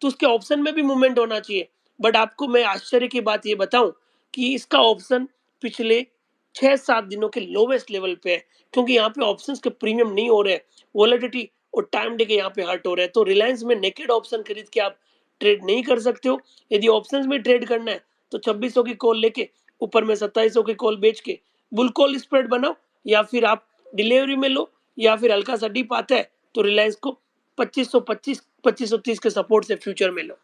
तो उसके ऑप्शन में भी मूवमेंट होना चाहिए। बट आपको मैं आश्चर्य की बात ये बताऊं कि इसका ऑप्शन पिछले 6-7 दिनों के लोवेस्ट लेवल पे है, क्योंकि यहाँ पे ऑप्शंस के प्रीमियम नहीं हो रहे हैं, वोलेटिलिटी और टाइम डे के यहाँ पे हर्ट हो रहे हैं। तो रिलायंस में नेकेड ऑप्शन खरीद के आप ट्रेड नहीं कर सकते हो। यदि ऑप्शंस में ट्रेड करना है तो 2600 की कॉल लेके ऊपर में 2700 की कॉल बेच के बुल कॉल स्प्रेड बनाओ, या फिर आप डिलीवरी में लो, या फिर हल्का सा डीप आता है तो रिलायंस को 2525-2530 के सपोर्ट से फ्यूचर में लो।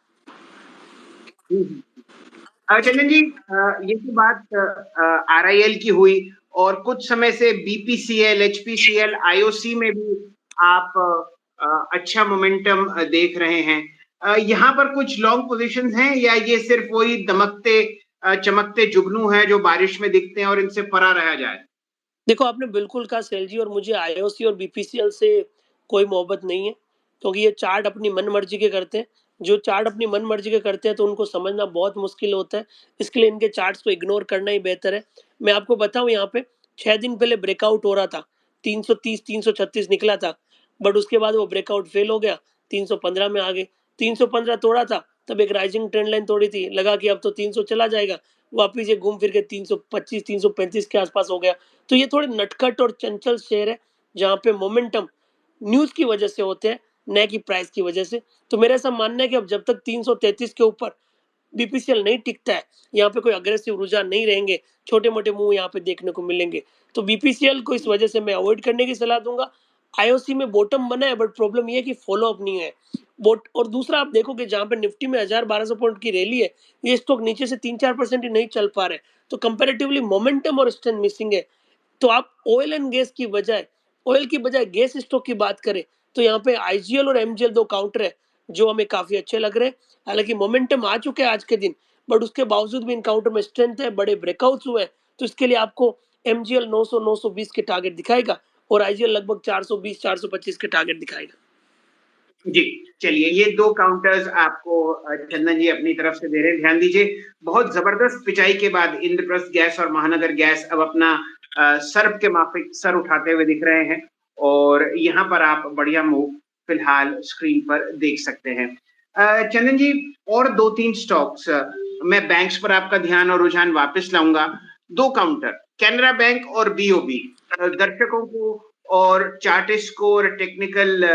चंदन जी, ये तो बात आरआईएल की हुई, और कुछ समय से बीपीसीएल, एचपीसीएल, आईओसी में भी आप अच्छा मोमेंटम देख रहे हैं। यहाँ पर कुछ लॉन्ग पोजीशंस हैं या ये सिर्फ वही दमकते चमकते जुगनू है जो बारिश में दिखते हैं और इनसे परा रहा जाए? देखो आपने बिल्कुल कहा सेल जी, और मुझे आईओसी और बीपीसीएल से कोई मोहब्बत नहीं है, क्योंकि ये चार्ट अपनी मन मर्जी के करते हैं। जो चार्ट अपनी मन मर्जी के करते हैं तो उनको समझना बहुत मुश्किल होता है, इसके लिए इनके चार्ट्स को इग्नोर करना ही बेहतर है। मैं आपको बताऊं, यहाँ पे 6 दिन पहले ब्रेकआउट हो रहा था, 330-336 निकला था, बट उसके बाद वो ब्रेकआउट फेल हो गया, 315 में आ गए। 315 तोड़ा था तब एक राइजिंग ट्रेंड लाइन तोड़ी थी, लगा कि अब तो 300 चला जाएगा, वापिस ये घूम फिर के 325-335 के आसपास हो गया। तो ये थोड़े नटखट और चंचल शेयर है जहाँ पे मोमेंटम न्यूज की वजह से होते हैं, न कि प्राइस की वजह से। तो मेरा ऐसा मानना है कि अब जब तक 333 के ऊपर बीपीसीएल नहीं टिकता है, यहाँ पे कोई अग्रेसिव रुझान नहीं रहेंगे, छोटे मोटे मूव यहाँ पे देखने को मिलेंगे, तो बीपीसीएल को इस वजह से मैं अवॉइड करने की सलाह दूंगा। आईओसी में बॉटम बना है, बट प्रॉब्लम ये है कि फॉलो अप नहीं है बोट। और दूसरा आप देखोगे जहाँ पे निफ्टी में 1000-1200 पॉइंट की रैली है, ये स्टॉक नीचे से 3-4% ही नहीं चल पा रहे, तो कंपेरेटिवली मोमेंटम और स्ट्रेंथ मिसिंग है। तो आप ऑयल की बजाय गैस स्टॉक की बात करें, तो यहाँ पे आईजीएल और एमजीएल 2 काउंटर है, जो हमें काफ़ी अच्छे लग रहे हैं। हालाँकि मोमेंटम आ चुके हैं आज के दिन, बट उसके बावजूद भी इन काउंटर में स्ट्रेंथ है, बड़े ब्रेकआउट्स हुए हैं, तो इसके लिए आपको एमजीएल 900-920 के टारगेट दिखाएगा और आईजीएल लगभग 420-425 के टारगेट दिखाएगा। जी, चलिए ये 2 काउंटर्स आपको चंदन जी अपनी तरफ से दे रहे हैं, ध्यान दीजिए। बहुत ज़बरदस्त पिचाई के बाद इंद्रप्रस्थ गैस और महानगर गैस अब अपना सर्व के माफिक सर उठाते हुए दिख रहे हैं और यहाँ पर आप बढ़िया मूव फिलहाल स्क्रीन पर देख सकते हैं। चंदन जी और 2-3 स्टॉक्स मैं बैंक्स पर आपका ध्यान और रुझान वापस लाऊँगा। 2 काउंटर कैनरा बैंक और बीओबी दर्शकों को और चार्टिस्ट को और टेक्निकल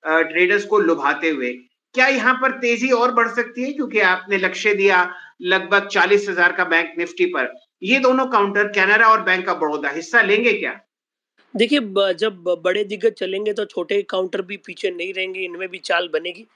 ट्रेडर्स को लुभाते हुए क्या यहाँ पर तेजी और बढ़ सकती है, क्योंकि आपने लक्ष्य दिया लगभग 40,000 का बैंक निफ्टी पर। ये दोनों काउंटर कैनरा और बैंक ऑफ बड़ौदा हिस्सा लेंगे क्या? देखिए जब बड़े दिग्गज चलेंगे तो छोटे काउंटर भी पीछे नहीं रहेंगे, इनमें भी चाल बनेगी।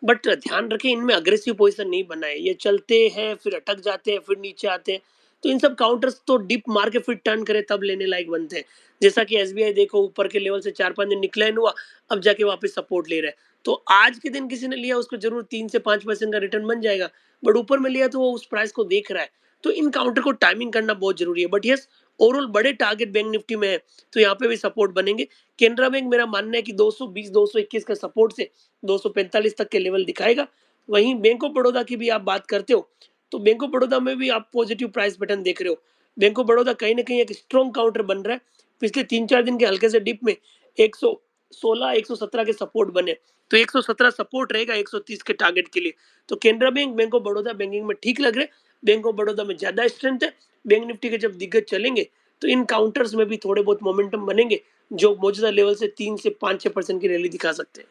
बट ध्यान रखें इनमें अग्रेसिव पोजीशन नहीं बनाए, ये चलते हैं फिर अटक जाते हैं फिर नीचे आते हैं, तो इन सब काउंटर्स तो डिप मार के फिर टर्न करे तब लेने लायक बनते हैं। जैसा कि एसबीआई देखो ऊपर के लेवल से 4-5 दिन डिक्लाइन हुआ, अब जाके वापस सपोर्ट ले रहा है। तो आज के दिन किसी ने लिया उसको जरूर 3 से 5% का रिटर्न बन जाएगा, बट ऊपर में लिया तो वो उस प्राइस को देख रहा है। तो इन काउंटर को टाइमिंग करना बहुत जरूरी है, बट यस ओवरऑल बड़े टारगेट बैंक निफ्टी में है, तो यहाँ पे भी सपोर्ट बनेंगे। केनरा बैंक मेरा मानना है कि 220-221 का सपोर्ट से 245 तक के लेवल दिखाएगा। वहीं बैंक ऑफ बड़ौदा की भी आप बात करते हो, तो बैंक ऑफ बड़ौदा में भी आप पॉजिटिव प्राइस पैटर्न देख रहे हो। बैंक ऑफ बड़ौदा कहीं न कहीं एक स्ट्रॉन्ग काउंटर बन रहा है। पिछले 3-4 दिन के हल्के से डिप में 116, 117 के सपोर्ट बने, तो 117 सपोर्ट रहेगा 130 के टारगेट के लिए। तो Canara bank, bank of Baroda banking में ठीक लग रहे हैं। बैंक ऑफ बड़ौदा में ज़्यादा स्ट्रेंथ है। बैंक निफ्टी के जब दिग्गज चलेंगे, तो इन काउंटर्स में भी थोड़े बहुत मोमेंटम बनेंगे, जो मौजूदा लेवल से 3 से 5-6% की रैली दिखा सकते हैं।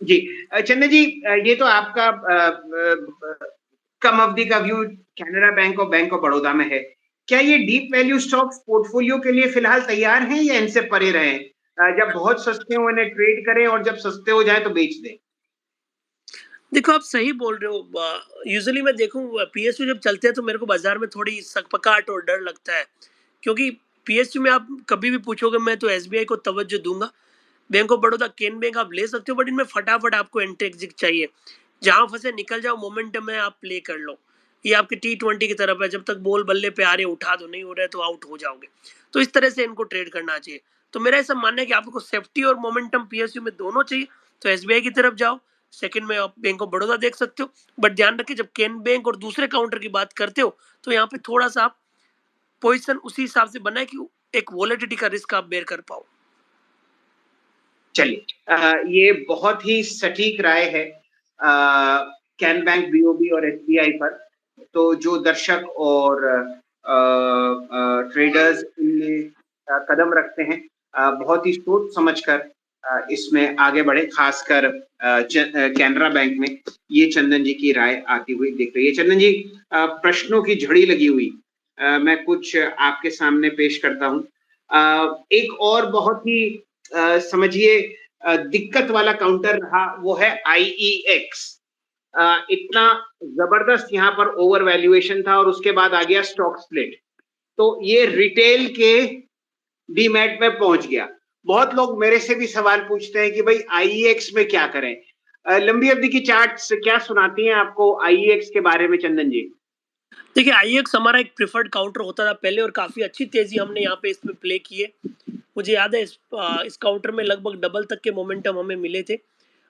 जी चंदन जी ये तो आपका कम अवधि का व्यू कैनरा बैंक और बैंक ऑफ बड़ौदा में है। क्या ये डीप वैल्यू स्टॉक्स पोर्टफोलियो के लिए फिलहाल तैयार हैं या इनसे परे रहें? जब बहुत सस्ते हो इन्हें ट्रेड करें और जब सस्ते हो जाए तो बेच दें। देखो आप सही बोल रहे हो। यूजुअली मैं देखूं पीएसयू जब चलते हैं तो मेरे को बाजार में थोड़ी सकपकाहट और डर लगता है, क्योंकि पीएसयू में आप कभी भी पूछोगे मैं तो एसबीआई को तवज्जो दूंगा। बैंक ऑफ बड़ौदा, केन बैंक आप ले सकते हो, बट इनमें फटाफट आपको एंट्री एग्जिट चाहिए। जहां फंसे निकल जाओ, मोमेंटम है आप प्ले कर लो। ये आपकी T20 की तरफ है, जब तक बॉल बल्ले पे आ रहे उठा दो, नहीं हो रहा है तो आउट हो जाओगे। तो इस तरह से इनको ट्रेड करना चाहिए। तो मेरा ऐसा मानना है कि आपको सेफ्टी और मोमेंटम पीएसयू में दोनों चाहिए, तो एसबीआई की तरफ जाओ। सेकंड में आप बैंक ऑफ बड़ौदा देख सकते हो, बट ध्यान रखिए जब केन बैंक और दूसरे काउंटर की बात करते हो, तो यहाँ पे थोड़ा सा आप पोजिशन उसी हिसाब से बनाए कि एक वॉलेटिलिटी का रिस्क आप बेयर कर पाओ। चलिए ये बहुत ही सटीक राय है कैन बैंक, बीओबी और एसबीआई पर। तो जो दर्शक और ट्रेडर्स इनमें कदम रखते हैं बहुत ही सोच समझकर इसमें आगे बढ़े, खासकर कैनरा बैंक में ये चंदन जी की राय आती हुई दिख रही है। चंदन जी प्रश्नों की झड़ी लगी हुई मैं कुछ आपके सामने पेश करता हूं। एक और बहुत ही समझिए दिक्कत वाला काउंटर रहा, वो है आईईएक्स। इतना जबरदस्त यहाँ पर ओवर वैल्यूएशन था और उसके बाद आ गया स्टॉक स्प्लिट, तो ये रिटेल के डीमैट में पहुंच गया। बहुत लोग मेरे से भी सवाल पूछते हैं कि भाई आईईएक्स में क्या करें। लंबी अवधि की चार्ट्स क्या सुनाती हैं आपको आईईएक्स के बारे में चंदन जी? देखिए आईएक्स हमारा एक प्रिफर्ड काउंटर होता था पहले, और काफी अच्छी तेजी हमने यहाँ पे इसमें प्ले की है। मुझे याद है इस काउंटर में लगभग डबल तक के मोमेंटम हमें मिले थे,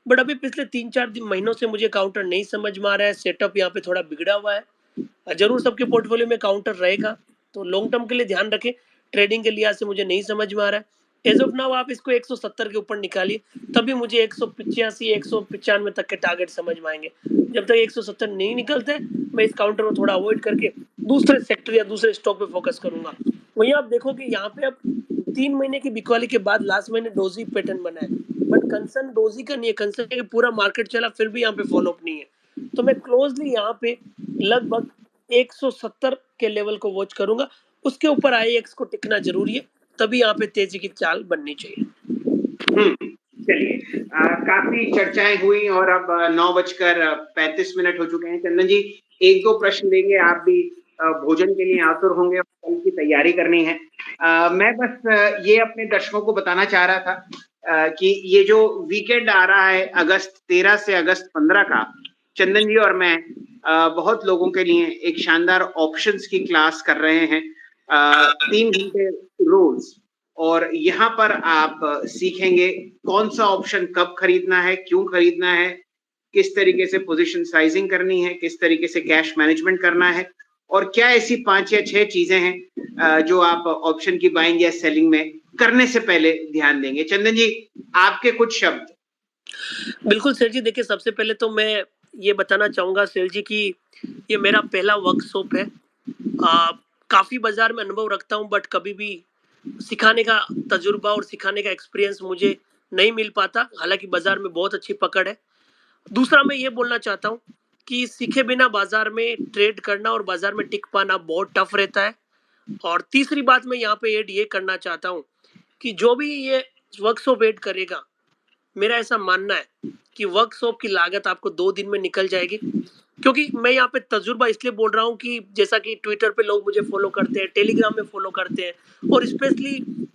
बट अभी पिछले 3-4 महीनों से मुझे काउंटर नहीं समझ में आ रहा है। सेटअप यहाँ पे थोड़ा बिगड़ा हुआ है। जरूर सबके पोर्टफोलियो में काउंटर रहेगा, तो लॉन्ग टर्म के लिए ध्यान रखें। ट्रेडिंग के लिहाज से मुझे नहीं समझ में आ रहा है। एज ऑफ नाउ आप इसको 170 के ऊपर निकालिए, तभी मुझे 185, 195 तक के टारगेट समझ में आएंगे। जब तक 170 नहीं निकलते, मैं इस काउंटर को थोड़ा अवॉइड करके दूसरे सेक्टर या दूसरे स्टॉक पे फोकस करूंगा। वहीं आप देखो कि यहाँ पे अब 3 महीने की बिकवाली के बाद लास्ट महीने डोजी पैटर्न बना है, बट कंसर्न डोजी का नहीं है, कंसर्न है कि पूरा मार्केट चला फिर भी यहाँ पे फॉलोअप नहीं है। तो मैं क्लोजली यहाँ पे लगभग 170 के लेवल को वॉच करूंगा। उसके ऊपर आईएक्स को टिकना जरूरी है, तभी यहाँ पे तेजी की चाल बननी चाहिए। चलिए काफी चर्चाएं हुई और अब 9:35 हो चुके हैं। चंदन जी 1-2 प्रश्न देंगे, आप भी भोजन के लिए आतुर होंगे और कल की तैयारी करनी है। मैं बस ये अपने दर्शकों को बताना चाह रहा था कि ये जो वीकेंड आ रहा है अगस्त 13 से अगस्त 15 का, चंदन जी और मैं बहुत लोगों के लिए एक शानदार ऑप्शंस की क्लास कर रहे हैं 3 घंटे रोज। और यहाँ पर आप सीखेंगे कौन सा ऑप्शन कब खरीदना है, क्यों खरीदना है, किस तरीके से पोजीशन साइजिंग करनी है, किस तरीके से कैश मैनेजमेंट करना है, और क्या ऐसी 5 या 6 चीजें हैं जो आप ऑप्शन की बाइंग या सेलिंग में करने से पहले ध्यान देंगे। चंदन जी, आपके कुछ शब्द। बिल्कुल सेठ जी, देखिए सबसे पहले तो मैं ये बताना चाहूंगा सेठ जी कि ये मेरा पहला वर्कशॉप है। काफी बाजार में अनुभव रखता हूँ, बट कभी भी सिखाने का तजुर्बा और सिखाने का एक्सपीरियंस मुझे नहीं मिल पाता, हालांकि बाजार में बहुत अच्छी पकड़ है। दूसरा मैं ये बोलना चाहता हूँ कि सीखे बिना बाजार में ट्रेड करना और बाजार में टिक पाना बहुत टफ रहता है। और तीसरी बात मैं यहाँ पे ऐड ये करना चाहता हूँ कि जो भी ये वर्कशॉप ऐड करेगा, मेरा ऐसा मानना है कि वर्कशॉप की लागत आपको 2 दिन में निकल जाएगी। क्योंकि मैं यहाँ पे तजुर्बा इसलिए बोल रहा हूँ कि जैसा कि ट्विटर पे लोग मुझे फॉलो करते हैं, टेलीग्राम में फॉलो करते हैं, और स्पेशली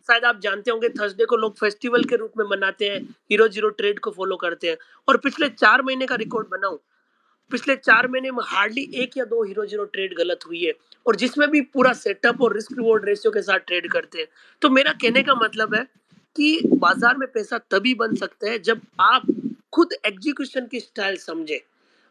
शायद आप जानते होंगे थर्सडे को लोग फेस्टिवल के रूप में मनाते हैं, हीरो जीरो ट्रेड को फॉलो करते हैं। और पिछले 4 महीने का रिकॉर्ड बनाऊं, पिछले 4 महीने में हार्डली 1 या 2 हीरो जीरो ट्रेड गलत हुई है, और जिसमें भी पूरा सेटअप और रिस्क रिवॉर्ड रेशियो के साथ ट्रेड करते हैं। तो मेरा कहने का मतलब है कि बाजार में पैसा तभी बन सकता है जब आप खुद एग्जीक्यूशन की स्टाइल समझे।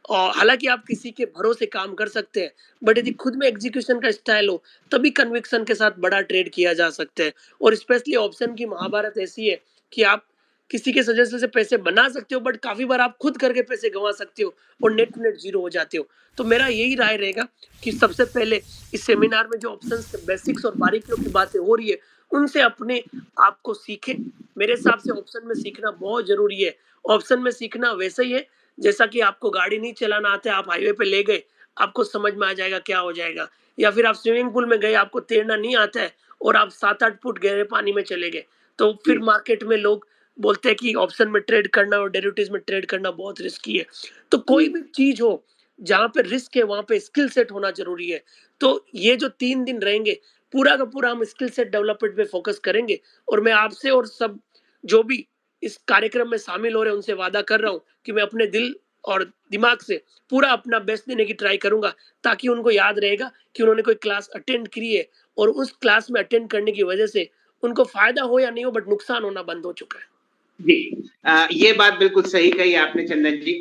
और हालांकि आप किसी के भरोसे काम कर सकते हैं, बट यदि खुद में एग्जीक्यूशन का स्टाइल हो तभी कन्विक्शन के साथ बड़ा ट्रेड किया जा सकता है। और स्पेशली ऑप्शन की महाभारत ऐसी है कि आप किसी के सजेशन से पैसे बना सकते हो, बट काफी बार आप खुद करके पैसे गंवा सकते हो और नेट टू नेट जीरो हो जाते हो। तो मेरा यही राय रहेगा कि सबसे पहले इस सेमिनार में जो ऑप्शंस के बेसिक्स और बारीकियों की बातें हो रही है, उनसे अपने आप को सीखें। मेरे हिसाब से ऑप्शन में सीखना बहुत जरूरी है। ऑप्शन में सीखना वैसे ही है जैसा कि आपको गाड़ी नहीं चलाना आता है, आप हाईवे पे ले गए, आपको समझ में आ जाएगा क्या हो जाएगा। या फिर आप स्विमिंग पूल में गए, आपको तैरना नहीं आता है और आप 7-8 फुट गहरे पानी में चले गए, तो फिर मार्केट में लोग बोलते हैं कि ऑप्शन में ट्रेड करना और डेरिवेटिव्स में ट्रेड करना बहुत रिस्की है। तो कोई भी चीज हो जहां पे रिस्क है, वहां पे स्किल सेट होना जरूरी है। तो ये जो 3 दिन रहेंगे, पूरा का पूरा हम स्किल सेट डेवलपमेंट पे फोकस करेंगे। और मैं आपसे और सब जो भी इस कार्यक्रम में शामिल हो रहे हैं उनसे वादा कर रहा हूँ कि मैं अपने दिल और दिमाग से पूरा अपना बेस्ट देने की ट्राई करूंगा, ताकि उनको याद रहेगा कि उन्होंने कोई क्लास अटेंड करी है और उस क्लास में अटेंड करने की वजह से उनको फायदा हो या नहीं हो, बट नुकसान होना बंद हो चुका है। जी, ये बात बिल्कुल सही कही आपने चंदन जी।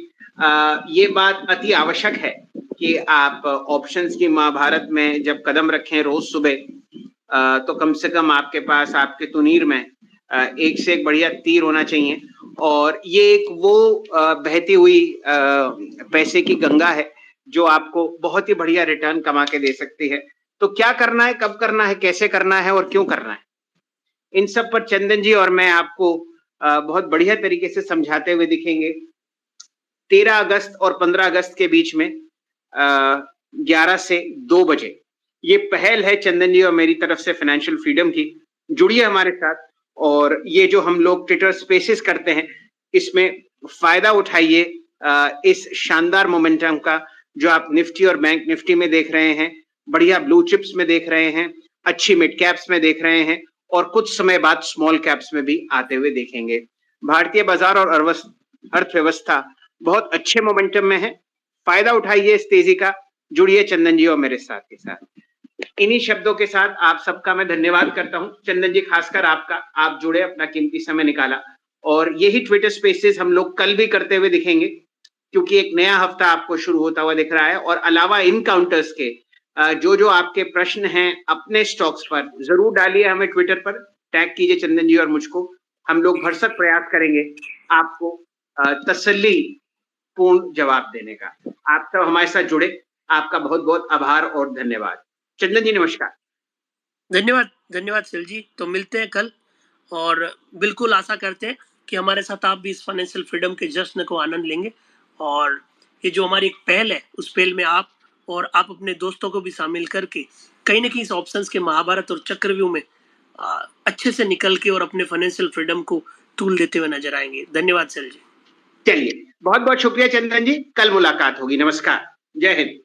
ये बात अति आवश्यक है कि आप ऑप्शंस की महाभारत में जब कदम रखें रोज सुबह, तो कम से कम आपके पास आपके तुनीर में एक से एक बढ़िया तीर होना चाहिए। और ये एक वो बहती हुई पैसे की गंगा है जो आपको बहुत ही बढ़िया रिटर्न कमा के दे सकती है। तो क्या करना है, कब करना है, कैसे करना है और क्यों करना है, इन सब पर चंदन जी और मैं आपको बहुत बढ़िया तरीके से समझाते हुए दिखेंगे 13 अगस्त और 15 अगस्त के बीच में 11 से 2 बजे। ये पहल है चंदन जी और मेरी तरफ से फाइनेंशियल फ्रीडम की। जुड़िए हमारे साथ, और ये जो हम लोग ट्विटर स्पेसेस करते हैं इसमें फायदा उठाइए इस शानदार मोमेंटम का जो आप निफ्टी और बैंक निफ्टी में देख रहे हैं, बढ़िया ब्लू चिप्स में देख रहे हैं, अच्छी मिड कैप्स में देख रहे हैं, और कुछ समय बाद स्मॉल कैप्स में भी आते हुए देखेंगे। भारतीय बाजार और अर्थव्यवस्था बहुत अच्छे मोमेंटम में है। फायदा उठाइए इस तेजी का। जुड़िए चंदन जी और मेरे साथ के साथ। इन्हीं शब्दों के साथ आप सबका मैं धन्यवाद करता हूं। चंदन जी, खासकर आपका, आप जुड़े, अपना कीमती समय निकाला। और यही ट्विटर स्पेसेस हम लोग कल भी करते हुए दिखेंगे, क्योंकि एक नया हफ्ता आपको शुरू होता हुआ दिख रहा है। और अलावा इन काउंटर्स के जो जो आपके प्रश्न हैं अपने स्टॉक्स पर, जरूर डालिए, हमें ट्विटर पर टैग कीजिए चंदन जी और मुझको। हम लोग भरसक प्रयास करेंगे आपको तसल्ली पूर्ण जवाब देने का। आप सब हमारे साथ जुड़े, आपका बहुत बहुत आभार और धन्यवाद। चंदन जी नमस्कार। धन्यवाद, धन्यवाद सेल जी। तो मिलते हैं कल, और बिल्कुल आशा करते हैं कि हमारे साथ आप भी इस फाइनेंशियल फ्रीडम के जश्न को आनंद लेंगे। और ये जो हमारी एक पहल है, उस पहल में आप और आप अपने दोस्तों को भी शामिल करके कहीं ना कहीं इस ऑप्शंस के महाभारत और चक्रव्यूह में अच्छे से निकल के और अपने फाइनेंशियल फ्रीडम को तूल देते हुए नजर आएंगे। धन्यवाद सेल जी। चलिए, बहुत बहुत शुक्रिया चंदन जी, कल मुलाकात होगी। नमस्कार, जय हिंद।